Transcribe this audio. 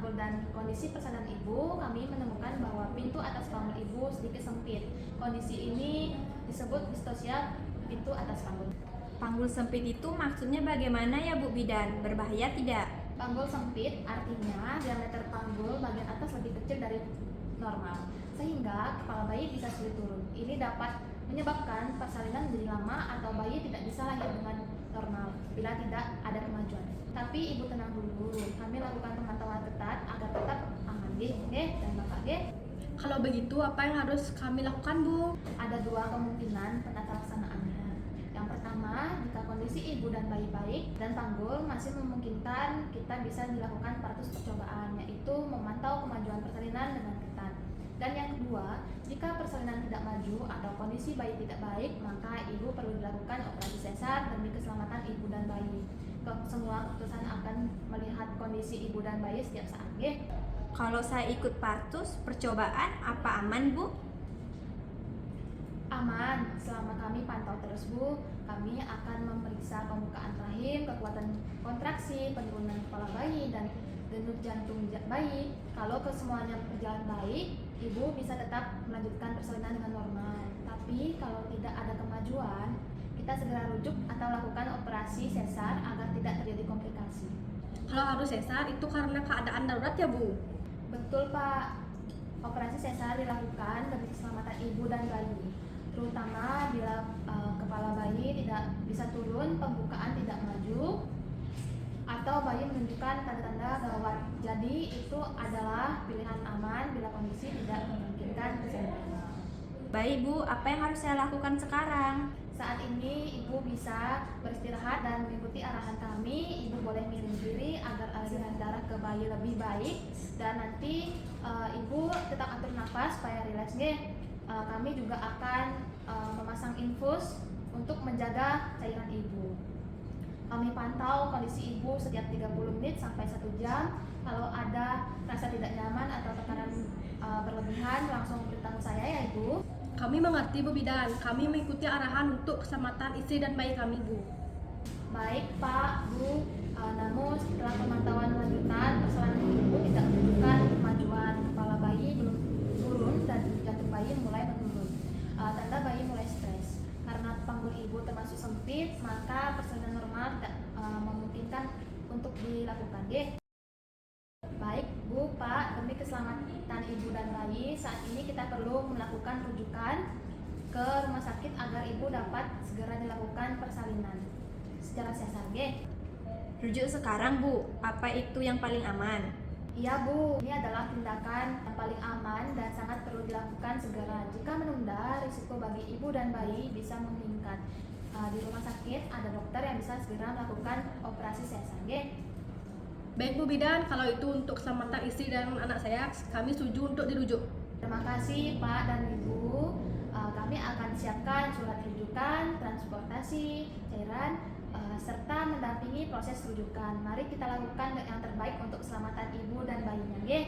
panggul dan kondisi persalinan ibu, kami menemukan bahwa pintu atas panggul ibu sedikit sempit. Kondisi ini disebut distosia pintu atas panggul. Panggul sempit itu maksudnya bagaimana ya Bu Bidan? Berbahaya tidak? Panggul sempit artinya diameter panggul bagian atas lebih kecil dari normal, sehingga kepala bayi bisa sulit turun. Ini dapat menyebabkan persalinan menjadi lama atau bayi tidak bisa lahir dengan normal bila tidak ada kemajuan. Tapi ibu tenang dulu, kami lakukan pemantauan ketat agar tetap aman dan bapak. Kalau begitu, apa yang harus kami lakukan, Bu? Ada dua kemungkinan penata laksanaannya. Yang pertama, jika kondisi ibu dan bayi baik dan panggul masih memungkinkan, kita bisa dilakukan paratus percobaan, yaitu memantau kemajuan persalinan dengan ketat. Dan yang kedua, jika persalinan tidak maju atau kondisi bayi tidak baik, maka ibu perlu dilakukan operasi sesar demi keselamatan ibu dan bayi. Semua keputusan akan melihat kondisi ibu dan bayi setiap saat. Kalau saya ikut partus percobaan, apa aman Bu? Aman, selama kami pantau terus Bu, kami akan memeriksa pembukaan rahim, kekuatan kontraksi, penurunan kepala bayi, dan denyut jantung bayi. Kalau kesemuanya berjalan baik, ibu bisa tetap melanjutkan persalinan dengan normal. Tapi kalau tidak ada kemajuan, kita segera rujuk atau lakukan operasi sesar agar tidak terjadi komplikasi. Kalau harus sesar, itu karena keadaan darurat ya, Bu? Betul Pak, operasi sesar dilakukan demi keselamatan ibu dan bayi, terutama bila kepala bayi tidak bisa turun, pembukaan tidak maju, atau bayi menunjukkan tanda-tanda gawat. Jadi itu adalah pilihan aman bila kondisi tidak memungkinkan kesembuhan. Baik Bu, apa yang harus saya lakukan sekarang? Saat ini ibu bisa beristirahat dan mengikuti arahan kami. Ibu boleh miring diri agar aliran darah ke bayi lebih baik, dan nanti ibu tetap atur nafas supaya rileks. Kami juga akan memasang infus untuk menjaga cairan ibu. Kami pantau kondisi ibu setiap 30 menit sampai 1 jam. Kalau ada rasa tidak nyaman atau tekanan berlebihan, langsung beritahu saya ya Ibu. Kami mengerti, Bu Bidan. Kami mengikuti arahan untuk keselamatan istri dan bayi kami, Bu. Baik Pak, Bu. Namun setelah pemantauan lanjutan, persalinan ibu tidak menunjukkan kemajuan, kepala bayi belum turun dan jantung bayi mulai menurun. Tanda bayi mulai stres. Karena panggul ibu termasuk sempit, maka persalinan normal tidak memungkinkan untuk dilakukan. Baik Bu, Pak, demi keselamatan ibu dan bayi, saat ini kita perlu melakukan rujukan ke rumah sakit agar ibu dapat segera dilakukan persalinan secara sesar. Rujuk sekarang Bu, apa itu yang paling aman? Iya Bu, ini adalah tindakan yang paling aman dan sangat perlu dilakukan segera. Jika menunda, risiko bagi ibu dan bayi bisa meningkat. Di rumah sakit ada dokter yang bisa segera melakukan operasi sesar. Baik, Bu Bidan. Kalau itu untuk keselamatan istri dan anak saya, kami setuju untuk dirujuk. Terima kasih Pak dan Ibu. Kami akan siapkan surat rujukan, transportasi, cairan, serta mendampingi proses rujukan. Mari kita lakukan yang terbaik untuk keselamatan ibu dan bayinya.